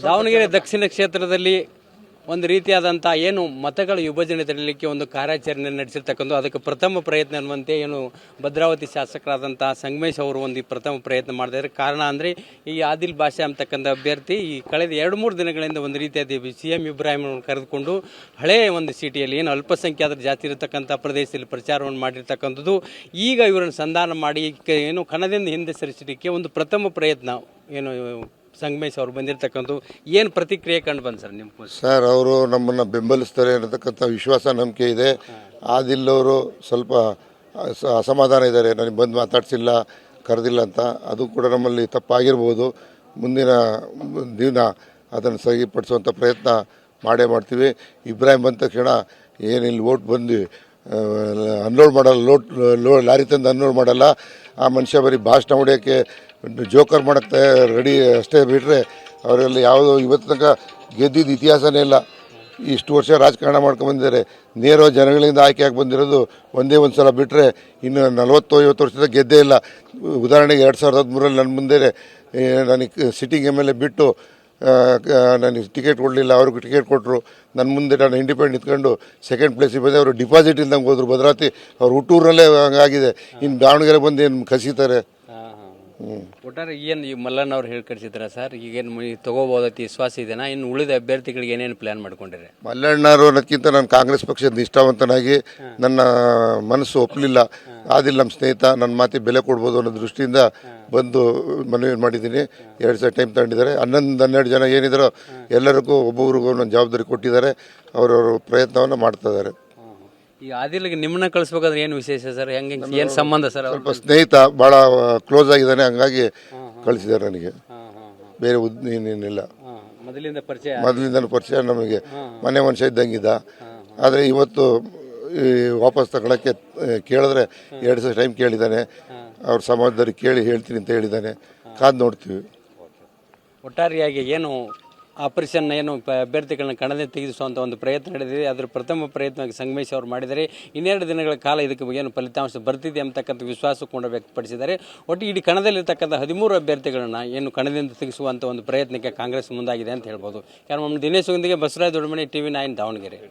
ದಾವಣಗೆರೆ ದಕ್ಷಿಣ ಕ್ಷೇತ್ರದಲ್ಲಿ ಒಂದು ರೀತಿಯಾದಂಥ ಏನು ಮತಗಳ ವಿಭಜನೆ ತರಲಿಕ್ಕೆ ಒಂದು ಕಾರ್ಯಾಚರಣೆ ನಡೆಸಿರ್ತಕ್ಕಂಥ ಅದಕ್ಕೆ ಪ್ರಥಮ ಪ್ರಯತ್ನ ಅನ್ನುವಂತೆ ಏನು ಭದ್ರಾವತಿ ಶಾಸಕರಾದಂಥ ಸಂಗಮೇಶ್ ಅವರು ಒಂದು ಪ್ರಥಮ ಪ್ರಯತ್ನ ಮಾಡಿದ್ದಾರೆ. ಕಾರಣ ಅಂದರೆ ಈ ಆದಿಲ್ ಬಾಷಾ ಅಂತಕ್ಕಂಥ ಅಭ್ಯರ್ಥಿ ಈ ಕಳೆದ 2-3 ದಿನಗಳಿಂದ ಒಂದು ರೀತಿಯಾದ CM ಇಬ್ರಾಹಿಂ ಕರೆದುಕೊಂಡು ಹಳೆಯ ಒಂದು ಸಿಟಿಯಲ್ಲಿ ಏನು ಅಲ್ಪಸಂಖ್ಯಾತರು ಜಾಸ್ತಿ ಇರತಕ್ಕಂಥ ಪ್ರದೇಶದಲ್ಲಿ ಪ್ರಚಾರವನ್ನು ಮಾಡಿರ್ತಕ್ಕಂಥದ್ದು. ಈಗ ಇವರನ್ನು ಸಂಧಾನ ಮಾಡಿ ಏನು ಕಣದಿಂದ ಹಿಂದೆ ಸರಿಸಲಿಕ್ಕೆ ಒಂದು ಪ್ರಥಮ ಪ್ರಯತ್ನ ಏನು ಸಂಗಮೇಶ್ ಅವರು ಬಂದಿರತಕ್ಕಂಥ ಏನು ಪ್ರತಿಕ್ರಿಯೆ ಕಂಡು ಬಂದು ಸರ್ ನಿಮ್ಮ ಸರ್? ಅವರು ನಮ್ಮನ್ನು ಬೆಂಬಲಿಸ್ತಾರೆ ಅನ್ನತಕ್ಕಂಥ ವಿಶ್ವಾಸ ನಂಬಿಕೆ ಇದೆ. ಆದಿಲ್ ಅವರು ಸ್ವಲ್ಪ ಅಸಮಾಧಾನ ಇದ್ದಾರೆ, ನನಗೆ ಬಂದು ಮಾತಾಡ್ಸಿಲ್ಲ ಕರೆದಿಲ್ಲ ಅಂತ. ಅದು ಕೂಡ ನಮ್ಮಲ್ಲಿ ತಪ್ಪಾಗಿರ್ಬೋದು. ಮುಂದಿನ ದಿನ ಅದನ್ನು ಸರಿಪಡಿಸುವಂಥ ಪ್ರಯತ್ನ ಮಾಡೇ ಮಾಡ್ತೀವಿ. ಇಬ್ರಾಹಿಂ ಬಂದ ತಕ್ಷಣ ಏನಿಲ್ಲಿ ಓಟ್ ಬಂದು ಅನ್ಲೋಡ್ ಮಾಡಲ್ಲ, ಲಾರಿ ತಂದು ಅನ್ಲೋಡ್ ಮಾಡಲ್ಲ. ಆ ಮನುಷ್ಯ ಬರೀ ಭಾಷಣ ಹೊಡೆಯೋಕ್ಕೆ ಜೋಕರ್ ಮಾಡೋಕ್ಕೆ ರೆಡಿ ಅಷ್ಟೇ ಬಿಟ್ಟರೆ ಅವರಲ್ಲಿ ಯಾವುದೋ ಇವತ್ತು ತನಕ ಗೆದ್ದಿದ್ದು ಇತಿಹಾಸನೇ ಇಲ್ಲ. ಇಷ್ಟು ವರ್ಷ ರಾಜಕಾರಣ ಮಾಡ್ಕೊಂಡ್ಬಂದಿದ್ದಾರೆ. ನೇರ ಜನಗಳಿಂದ ಆಯ್ಕೆಯಾಗಿ ಬಂದಿರೋದು ಒಂದೇ ಒಂದು ಸಲ ಬಿಟ್ಟರೆ ಇನ್ನು 40-50 ವರ್ಷದ ಗೆದ್ದೇ ಇಲ್ಲ. ಉದಾಹರಣೆಗೆ 2013 ನನ್ನ ಮುಂದೆ ನನಗೆ ಸಿಟ್ಟಿಂಗ್ MLA ಬಿಟ್ಟು ನನಗೆ ಟಿಕೆಟ್ ಕೊಡಲಿಲ್ಲ, ಅವ್ರಿಗೆ ಟಿಕೆಟ್ ಕೊಟ್ಟರು. ನನ್ನ ಮುಂದೆ ನಾನು ಇಂಡಿಪೆಂಡೆಂಟ್ ನಿಂತ್ಕೊಂಡು ಸೆಕೆಂಡ್ ಪ್ಲೇಸಿಗೆ ಬಂದೆ. ಅವರು ಡಿಪಾಸಿಟ್ ಇಲ್ದಂಗೆ ಹೋದ್ರು ಭದ್ರಾವತಿ. ಅವ್ರು ಹುಟ್ಟೂರಲ್ಲೇ ಹಂಗಾಗಿದೆ. ಇನ್ನು ದಾವಣಗೆರೆ ಬಂದು ಏನು ಕಸಿತಾರೆ. ಒಟ್ಟಾರೆ ಏನು ಈ ಮಲ್ಲಣ್ಣ ಅವ್ರು ಹೇಳಿ ಕಳಿಸಿದ್ರ ಸರ್? ಈಗೇನು ತಗೋಬೋದತಿ ವಿಶ್ವಾಸ ಇದೆನಾ? ಇನ್ನು ಉಳಿದ ಅಭ್ಯರ್ಥಿಗಳಿಗೆ ಏನೇನು ಪ್ಲಾನ್ ಮಾಡ್ಕೊಂಡಿರಿ? ಮಲ್ಲಣ್ಣವರು ಅನ್ನೋಕ್ಕಿಂತ ನಾನು ಕಾಂಗ್ರೆಸ್ ಪಕ್ಷದ ನಿಷ್ಠಾವಂತನಾಗಿ ನನ್ನ ಮನಸ್ಸು ಒಪ್ಪಲಿಲ್ಲ. ಆದಿಲ್ಲ ನಮ್ಮ ಸ್ನೇಹಿತ, ನನ್ನ ಮಾತಿಗೆ ಬೆಲೆ ಕೊಡ್ಬೋದು ಅನ್ನೋ ದೃಷ್ಟಿಯಿಂದ ಬಂದು ಮನವಿ ಮಾಡಿದ್ದೀನಿ. 2 ಸಲ ಟೈಮ್ ತಗೊಂಡಿದ್ದಾರೆ. 11-12 ಜನ ಏನಿದ್ದಾರೋ ಎಲ್ಲರಿಗೂ ಒಬ್ಬೊಬ್ರಿಗೂ ಒಂದೊಂದು ಜವಾಬ್ದಾರಿ ಕೊಟ್ಟಿದ್ದಾರೆ. ಅವರವರು ಪ್ರಯತ್ನವನ್ನು ಮಾಡ್ತಾ ಇದ್ದಾರೆ. ಈ ಆದಿಲ್ಗೆ ನಿಮ್ಮನ್ನ ಕಳಿಸ್ಬೇಕಾದ್ರೆ ಏನು ವಿಶೇಷ ಸರ್? ಹೆಂಗೆ ಏನು ಸಂಬಂಧ ಸರ್? ಸ್ವಲ್ಪ ಸ್ನೇಹಿತ, ಭಾಳ ಕ್ಲೋಸ್ ಆಗಿದ್ದಾನೆ, ಹಂಗಾಗಿ ಕಳಿಸಿದ್ದಾರೆ ನನಗೆ. ಬೇರೆ ಏನೇನಿಲ್ಲ. ಮೊದಲಿಂದನೂ ಪರಿಚಯ ನಮಗೆ. ಮನೆ ಮನುಷ್ಯ ಇದ್ದಂಗಿದ್ದ. ಆದರೆ ಇವತ್ತು ವಾಪಸ್ ತಗೊಳ್ಳೋಕ್ಕೆ ಕೇಳಿದ್ರೆ 2 ಸಲ ಟೈಮ್ ಕೇಳಿದ್ದಾನೆ. ಅವ್ರ ಸಮಾಜದವ್ರಿಗೆ ಕೇಳಿ ಹೇಳ್ತೀನಿ ಅಂತ ಹೇಳಿದ್ದಾನೆ. ಕಾದು ನೋಡ್ತೀವಿ. ಒಟ್ಟಾರೆಯಾಗಿ ಏನು ಆಪರೇಷನ್ ಏನು ಅಭ್ಯರ್ಥಿಗಳನ್ನ ಕಣದಿಂದ ತೆಗೆಸುವಂಥ ಒಂದು ಪ್ರಯತ್ನ ನಡೆದಿದೆ. ಅದರ ಪ್ರಥಮ ಪ್ರಯತ್ನವಾಗಿ ಸಂಗಮೇಶ್ ಅವರು ಮಾಡಿದರೆ 2 ದಿನಗಳ ಕಾಲ ಇದಕ್ಕೆ ಏನು ಫಲಿತಾಂಶ ಬರ್ತಿದೆ ಅಂತಕ್ಕಂಥ ವಿಶ್ವಾಸ ಕೂಡ ವ್ಯಕ್ತಪಡಿಸಿದ್ದಾರೆ. ಒಟ್ಟು ಇಡೀ ಕಣದಲ್ಲಿರ್ತಕ್ಕಂಥ 13 ಅಭ್ಯರ್ಥಿಗಳನ್ನು ಏನು ಕಣದಿಂದ ತೆಗೆಸುವಂಥ ಒಂದು ಪ್ರಯತ್ನಕ್ಕೆ ಕಾಂಗ್ರೆಸ್ ಮುಂದಾಗಿದೆ ಅಂತ ಹೇಳ್ಬೋದು. ಕಾರಣ ದಿನೇಶ್ ಒಂದಿಗೆ ಬಸವರಾಜ ದೊಡ್ಡಮನಿ TV9 ದಾವಣಗೆರೆ.